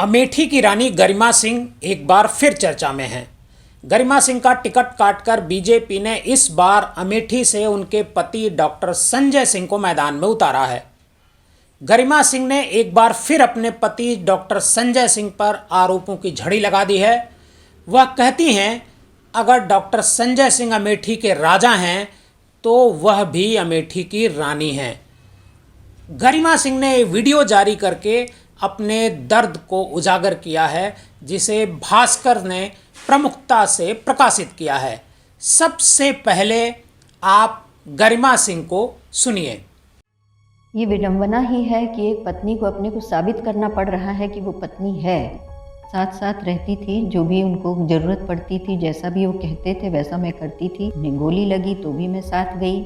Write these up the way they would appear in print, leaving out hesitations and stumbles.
अमेठी की रानी गरिमा सिंह एक बार फिर चर्चा में हैं। गरिमा सिंह का टिकट काटकर बीजेपी ने इस बार अमेठी से उनके पति डॉक्टर संजय सिंह को मैदान में उतारा है। गरिमा सिंह ने एक बार फिर अपने पति डॉक्टर संजय सिंह पर आरोपों की झड़ी लगा दी है। वह कहती हैं, अगर डॉक्टर संजय सिंह अमेठी के राजा हैं तो वह भी अमेठी की रानी हैं। गरिमा सिंह ने वीडियो जारी करके अपने दर्द को उजागर किया है, जिसे भास्कर ने प्रमुखता से प्रकाशित किया है। सबसे पहले आप गरिमा सिंह को सुनिए। ये विडंबना ही है कि एक पत्नी को अपने को साबित करना पड़ रहा है कि वो पत्नी है। साथ साथ रहती थी, जो भी उनको ज़रूरत पड़ती थी, जैसा भी वो कहते थे वैसा मैं करती थी। उन्हें गोली लगी तो भी मैं साथ गई।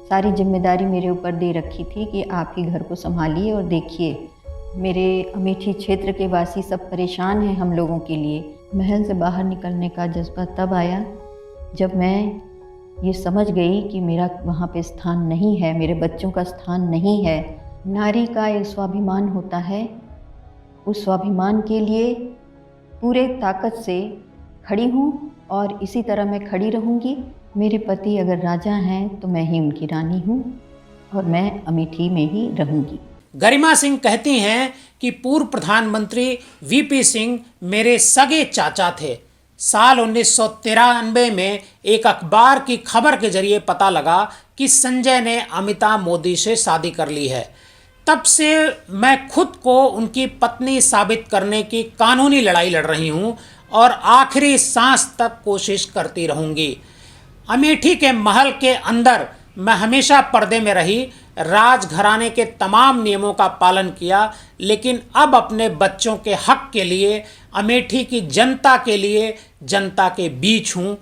सारी जिम्मेदारी मेरे ऊपर दे रखी थी कि आप ही घर को संभालिए और देखिए। मेरे अमेठी क्षेत्र के वासी सब परेशान हैं हम लोगों के लिए। महल से बाहर निकलने का जज्बा तब आया जब मैं ये समझ गई कि मेरा वहाँ पे स्थान नहीं है, मेरे बच्चों का स्थान नहीं है। नारी का एक स्वाभिमान होता है, उस स्वाभिमान के लिए पूरे ताकत से खड़ी हूँ और इसी तरह मैं खड़ी रहूँगी। मेरे पति अगर राजा हैं तो मैं ही उनकी रानी हूँ और मैं अमेठी में ही रहूँगी। गरिमा सिंह कहती हैं कि पूर्व प्रधानमंत्री वीपी सिंह मेरे सगे चाचा थे। साल 1993 में एक अखबार की खबर के जरिए पता लगा कि संजय ने अमिता मोदी से शादी कर ली है। तब से मैं खुद को उनकी पत्नी साबित करने की कानूनी लड़ाई लड़ रही हूँ और आखिरी सांस तक कोशिश करती रहूँगी। अमेठी के महल के अंदर मैं हमेशा पर्दे में रही, राजघराने के तमाम नियमों का पालन किया, लेकिन अब अपने बच्चों के हक के लिए, अमेठी की जनता के लिए, जनता के बीच हूँ।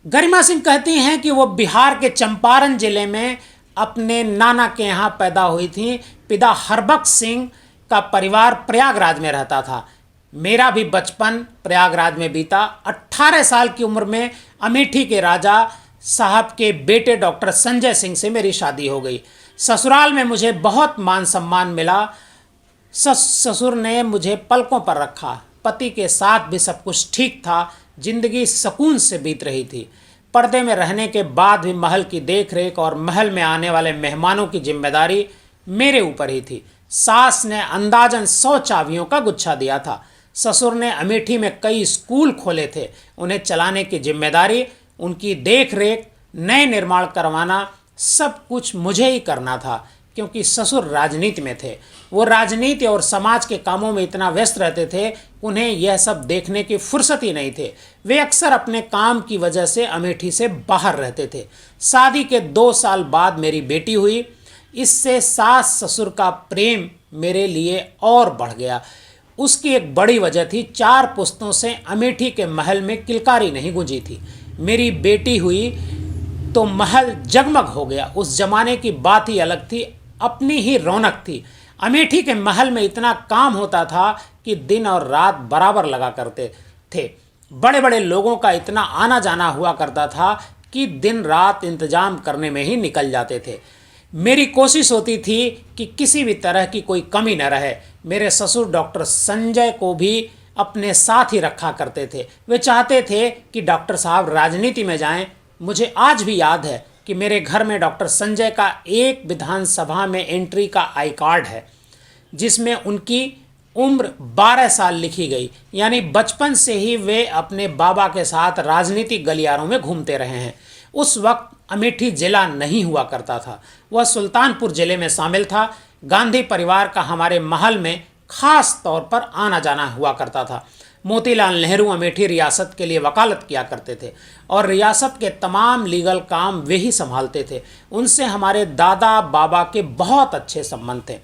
गरिमा सिंह कहती हैं कि वो बिहार के चंपारण जिले में अपने नाना के यहाँ पैदा हुई थी। पिता हरबख्श सिंह का परिवार प्रयागराज में रहता था। मेरा भी बचपन प्रयागराज में बीता। 18 साल की उम्र में अमेठी के राजा साहब के बेटे डॉक्टर संजय सिंह से मेरी शादी हो गई। ससुराल में मुझे बहुत मान सम्मान मिला। ससुर ने मुझे पलकों पर रखा। पति के साथ भी सब कुछ ठीक था। जिंदगी सुकून से बीत रही थी। पर्दे में रहने के बाद भी महल की देखरेख और महल में आने वाले मेहमानों की जिम्मेदारी मेरे ऊपर ही थी। सास ने अंदाजन 100 चाबियों का गुच्छा दिया था। ससुर ने अमेठी में कई स्कूल खोले थे। उन्हें चलाने की जिम्मेदारी, उनकी देख रेख, नए निर्माण करवाना, सब कुछ मुझे ही करना था, क्योंकि ससुर राजनीति में थे। वो राजनीति और समाज के कामों में इतना व्यस्त रहते थे, उन्हें यह सब देखने की फुर्सत ही नहीं थे। वे अक्सर अपने काम की वजह से अमेठी से बाहर रहते थे। शादी के 2 साल बाद मेरी बेटी हुई। इससे सास ससुर का प्रेम मेरे लिए और बढ़ गया। उसकी एक बड़ी वजह थी, 4 पुश्तों से अमेठी के महल में किलकारी नहीं गूंजी थी। मेरी बेटी हुई तो महल जगमग हो गया। उस जमाने की बात ही अलग थी, अपनी ही रौनक थी। अमेठी के महल में इतना काम होता था कि दिन और रात बराबर लगा करते थे। बड़े बड़े लोगों का इतना आना जाना हुआ करता था कि दिन रात इंतजाम करने में ही निकल जाते थे। मेरी कोशिश होती थी कि किसी भी तरह की कोई कमी न रहे। मेरे ससुर डॉक्टर संजय को भी अपने साथ ही रखा करते थे। वे चाहते थे कि डॉक्टर साहब राजनीति में जाएं। मुझे आज भी याद है कि मेरे घर में डॉक्टर संजय का एक विधानसभा में एंट्री का आई कार्ड है, जिसमें उनकी उम्र 12 साल लिखी गई। यानी बचपन से ही वे अपने बाबा के साथ राजनीतिक गलियारों में घूमते रहे हैं। उस वक्त अमेठी जिला नहीं हुआ करता था, वह सुल्तानपुर जिले में शामिल था। गांधी परिवार का हमारे महल में खास तौर पर आना जाना हुआ करता था। मोतीलाल नेहरू अमेठी रियासत के लिए वकालत किया करते थे और रियासत के तमाम लीगल काम वे ही संभालते थे। उनसे हमारे दादा बाबा के बहुत अच्छे संबंध थे।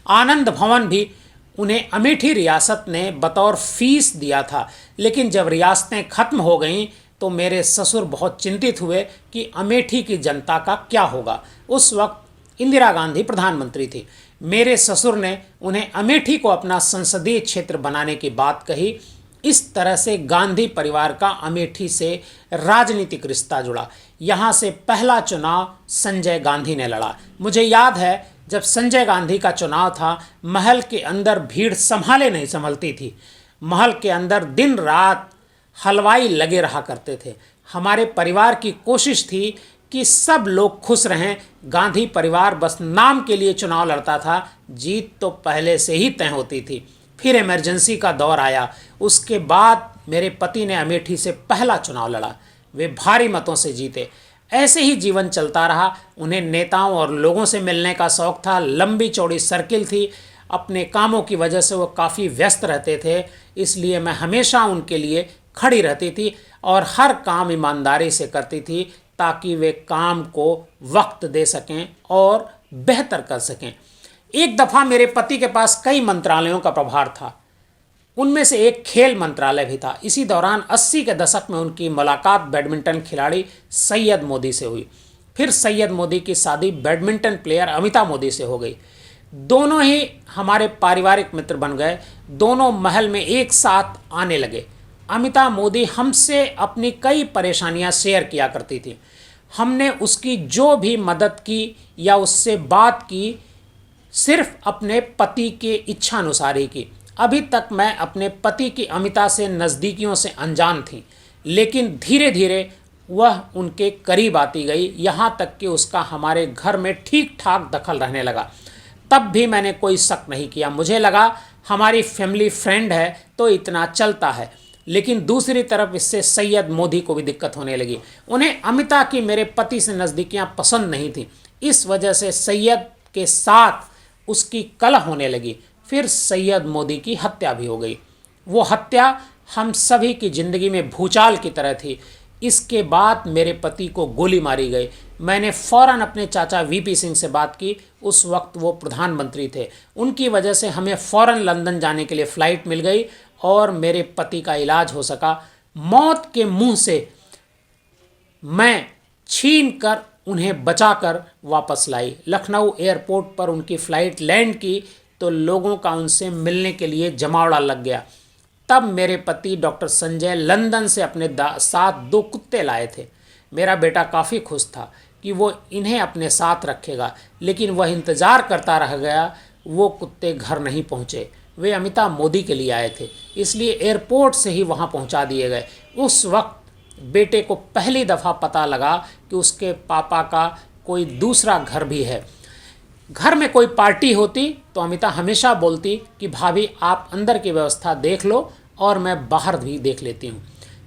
आनंद भवन भी उन्हें अमेठी रियासत ने बतौर फीस दिया था, लेकिन जब रियासतें खत्म हो गईं तो मेरे ससुर बहुत चिंतित हुए कि अमेठी की जनता का क्या होगा। उस वक्त इंदिरा गांधी प्रधानमंत्री थी। मेरे ससुर ने उन्हें अमेठी को अपना संसदीय क्षेत्र बनाने की बात कही। इस तरह से गांधी परिवार का अमेठी से राजनीतिक रिश्ता जुड़ा। यहाँ से पहला चुनाव संजय गांधी ने लड़ा। मुझे याद है जब संजय गांधी का चुनाव था, महल के अंदर भीड़ संभाले नहीं संभलती थी। महल के अंदर दिन रात हलवाई लगे रहा करते थे। हमारे परिवार की कोशिश थी कि सब लोग खुश रहें। गांधी परिवार बस नाम के लिए चुनाव लड़ता था, जीत तो पहले से ही तय होती थी। फिर इमरजेंसी का दौर आया। उसके बाद मेरे पति ने अमेठी से पहला चुनाव लड़ा। वे भारी मतों से जीते। ऐसे ही जीवन चलता रहा। उन्हें नेताओं और लोगों से मिलने का शौक था। लंबी चौड़ी सर्किल थी। अपने कामों की वजह से वो काफ़ी व्यस्त रहते थे, इसलिए मैं हमेशा उनके लिए खड़ी रहती थी और हर काम ईमानदारी से करती थी ताकि वे काम को वक्त दे सकें और बेहतर कर सकें। एक दफ़ा मेरे पति के पास कई मंत्रालयों का प्रभार था। उनमें से एक खेल मंत्रालय भी था। इसी दौरान 80 के दशक में उनकी मुलाकात बैडमिंटन खिलाड़ी सैयद मोदी से हुई। फिर सैयद मोदी की शादी बैडमिंटन प्लेयर अमिता मोदी से हो गई। दोनों ही हमारे पारिवारिक मित्र बन गए। दोनों महल में एक साथ आने लगे। अमिता मोदी हमसे अपनी कई परेशानियां शेयर किया करती थी। हमने उसकी जो भी मदद की या उससे बात की, सिर्फ अपने पति के इच्छानुसार ही की। अभी तक मैं अपने पति की अमिता से नज़दीकियों से अनजान थी, लेकिन धीरे धीरे वह उनके करीब आती गई, यहाँ तक कि उसका हमारे घर में ठीक ठाक दखल रहने लगा। तब भी मैंने कोई शक नहीं किया। मुझे लगा हमारी फैमिली फ्रेंड है तो इतना चलता है। लेकिन दूसरी तरफ इससे सैयद मोदी को भी दिक्कत होने लगी। उन्हें अमिता की मेरे पति से नज़दीकियाँ पसंद नहीं थी। इस वजह से सैयद के साथ उसकी कलह होने लगी। फिर सैयद मोदी की हत्या भी हो गई। वो हत्या हम सभी की ज़िंदगी में भूचाल की तरह थी। इसके बाद मेरे पति को गोली मारी गई। मैंने फ़ौरन अपने चाचा वीपी सिंह से बात की। उस वक्त वो प्रधानमंत्री थे। उनकी वजह से हमें फ़ौरन लंदन जाने के लिए फ़्लाइट मिल गई और मेरे पति का इलाज हो सका। मौत के मुंह से मैं छीन कर उन्हें बचाकर वापस लाई। लखनऊ एयरपोर्ट पर उनकी फ़्लाइट लैंड की तो लोगों का उनसे मिलने के लिए जमावड़ा लग गया। तब मेरे पति डॉक्टर संजय लंदन से अपने साथ 2 कुत्ते लाए थे। मेरा बेटा काफ़ी खुश था कि वो इन्हें अपने साथ रखेगा, लेकिन वह इंतज़ार करता रह गया। वो कुत्ते घर नहीं पहुँचे। वे अमिता मोदी के लिए आए थे, इसलिए एयरपोर्ट से ही वहाँ पहुँचा दिए गए। उस वक्त बेटे को पहली दफ़ा पता लगा कि उसके पापा का कोई दूसरा घर भी है। घर में कोई पार्टी होती तो अमिता हमेशा बोलती कि भाभी आप अंदर की व्यवस्था देख लो और मैं बाहर भी देख लेती हूँ।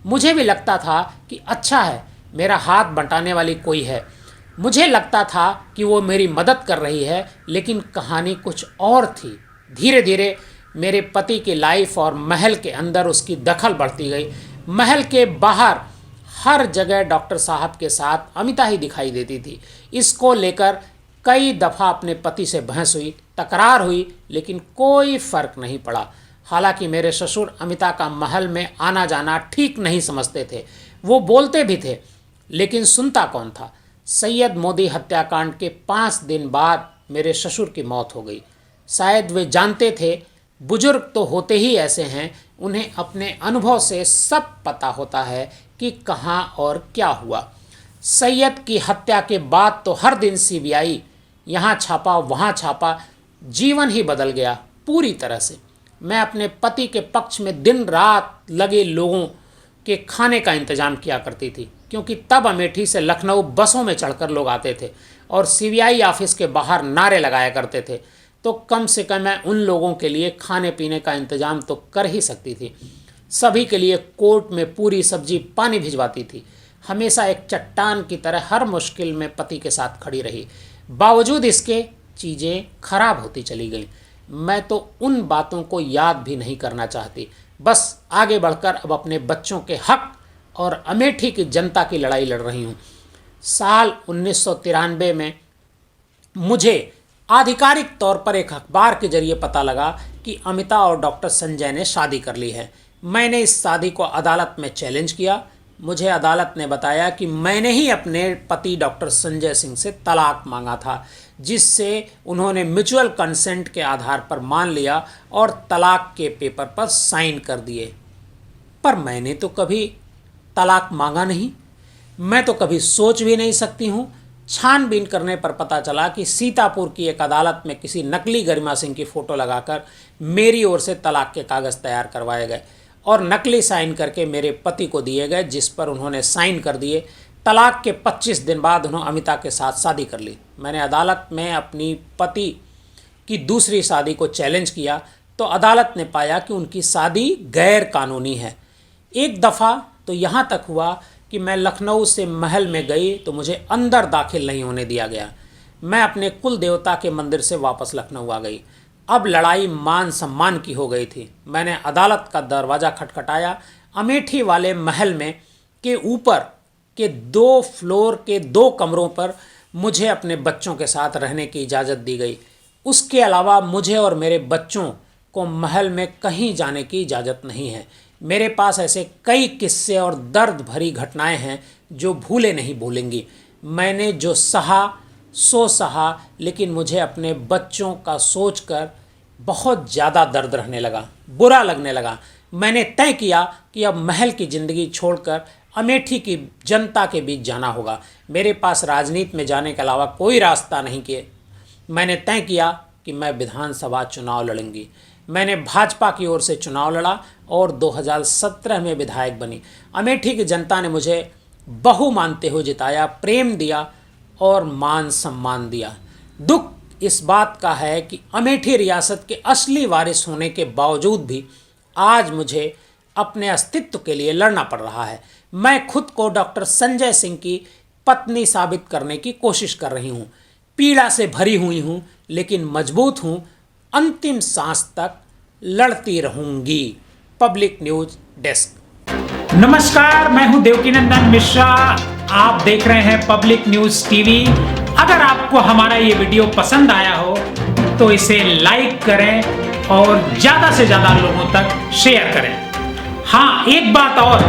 मुझे भी लगता था कि अच्छा है, मेरा हाथ बंटाने वाली कोई है। मुझे लगता था कि वो मेरी मदद कर रही है, लेकिन कहानी कुछ और थी। धीरे धीरे मेरे पति की लाइफ और महल के अंदर उसकी दखल बढ़ती गई। महल के बाहर हर जगह डॉक्टर साहब के साथ अमिता ही दिखाई देती थी। इसको लेकर कई दफ़ा अपने पति से बहस हुई, तकरार हुई, लेकिन कोई फ़र्क नहीं पड़ा। हालांकि मेरे ससुर अमिता का महल में आना जाना ठीक नहीं समझते थे। वो बोलते भी थे, लेकिन सुनता कौन था। सैयद मोदी हत्याकांड के 5 दिन बाद मेरे ससुर की मौत हो गई। शायद वे जानते थे, बुजुर्ग तो होते ही ऐसे हैं, उन्हें अपने अनुभव से सब पता होता है कि कहाँ और क्या हुआ। सैयद की हत्या के बाद तो हर दिन सीबीआई यहाँ छापा वहाँ छापा, जीवन ही बदल गया पूरी तरह से। मैं अपने पति के पक्ष में दिन रात लगे लोगों के खाने का इंतज़ाम किया करती थी, क्योंकि तब अमेठी से लखनऊ बसों में चढ़कर लोग आते थे और सीबीआई ऑफिस के बाहर नारे लगाया करते थे। तो कम से कम मैं उन लोगों के लिए खाने पीने का इंतज़ाम तो कर ही सकती थी। सभी के लिए कोर्ट में पूरी सब्जी पानी भिजवाती थी। हमेशा एक चट्टान की तरह हर मुश्किल में पति के साथ खड़ी रही। बावजूद इसके चीज़ें खराब होती चली गईं। मैं तो उन बातों को याद भी नहीं करना चाहती। बस आगे बढ़कर अब अपने बच्चों के हक और अमेठी की जनता की लड़ाई लड़ रही हूँ। साल 1993 में मुझे आधिकारिक तौर पर एक अखबार के जरिए पता लगा कि अमिता और डॉक्टर संजय ने शादी कर ली है। मैंने इस शादी को अदालत में चैलेंज किया। मुझे अदालत ने बताया कि मैंने ही अपने पति डॉक्टर संजय सिंह से तलाक मांगा था, जिससे उन्होंने म्यूचुअल कंसेंट के आधार पर मान लिया और तलाक के पेपर पर साइन कर दिए। पर मैंने तो कभी तलाक मांगा नहीं। मैं तो कभी सोच भी नहीं सकती हूँ। छानबीन करने पर पता चला कि सीतापुर की एक अदालत में किसी नकली गरिमा सिंह की फ़ोटो लगाकर मेरी ओर से तलाक के कागज़ तैयार करवाए गए और नकली साइन करके मेरे पति को दिए गए, जिस पर उन्होंने साइन कर दिए। तलाक के 25 दिन बाद उन्होंने अमिता के साथ शादी कर ली। मैंने अदालत में अपनी पति की दूसरी शादी को चैलेंज किया तो अदालत ने पाया कि उनकी शादी गैर कानूनी है। एक दफ़ा तो यहाँ तक हुआ कि मैं लखनऊ से महल में गई तो मुझे अंदर दाखिल नहीं होने दिया गया। मैं अपने कुल देवता के मंदिर से वापस लखनऊ आ गई। अब लड़ाई मान सम्मान की हो गई थी। मैंने अदालत का दरवाज़ा खटखटाया। अमेठी वाले महल में के ऊपर के 2 फ्लोर के 2 कमरों पर मुझे अपने बच्चों के साथ रहने की इजाज़त दी गई। उसके अलावा मुझे और मेरे बच्चों को महल में कहीं जाने की इजाज़त नहीं है। मेरे पास ऐसे कई किस्से और दर्द भरी घटनाएं हैं जो भूले नहीं भूलेंगी। मैंने जो सहा सो सहा, लेकिन मुझे अपने बच्चों का सोचकर बहुत ज़्यादा दर्द रहने लगा, बुरा लगने लगा। मैंने तय किया कि अब महल की ज़िंदगी छोड़कर अमेठी की जनता के बीच जाना होगा। मेरे पास राजनीति में जाने के अलावा कोई रास्ता नहीं किए। मैंने तय किया कि मैं विधानसभा चुनाव लड़ूंगी। मैंने भाजपा की ओर से चुनाव लड़ा और 2017 में विधायक बनी। अमेठी की जनता ने मुझे बहू मानते हुए जिताया, प्रेम दिया और मान सम्मान दिया। दुख इस बात का है कि अमेठी रियासत के असली वारिस होने के बावजूद भी आज मुझे अपने अस्तित्व के लिए लड़ना पड़ रहा है। मैं खुद को डॉक्टर संजय सिंह की पत्नी साबित करने की कोशिश कर रही हूँ। पीड़ा से भरी हुई हूँ लेकिन मजबूत हूँ। अंतिम सांस तक लड़ती रहूंगी। Public news desk. नमस्कार, मैं हूं देवकीनंदन मिश्रा। आप देख रहे हैं पब्लिक न्यूज टीवी। अगर आपको हमारा ये वीडियो पसंद आया हो तो इसे लाइक करें और ज्यादा से ज्यादा लोगों तक शेयर करें। हाँ, एक बात और,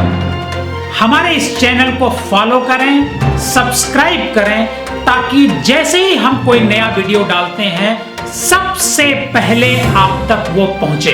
हमारे इस चैनल को फॉलो करें, सब्सक्राइब करें, ताकि जैसे ही हम कोई नया वीडियो डालते हैं सबसे पहले आप तक वो पहुंचे।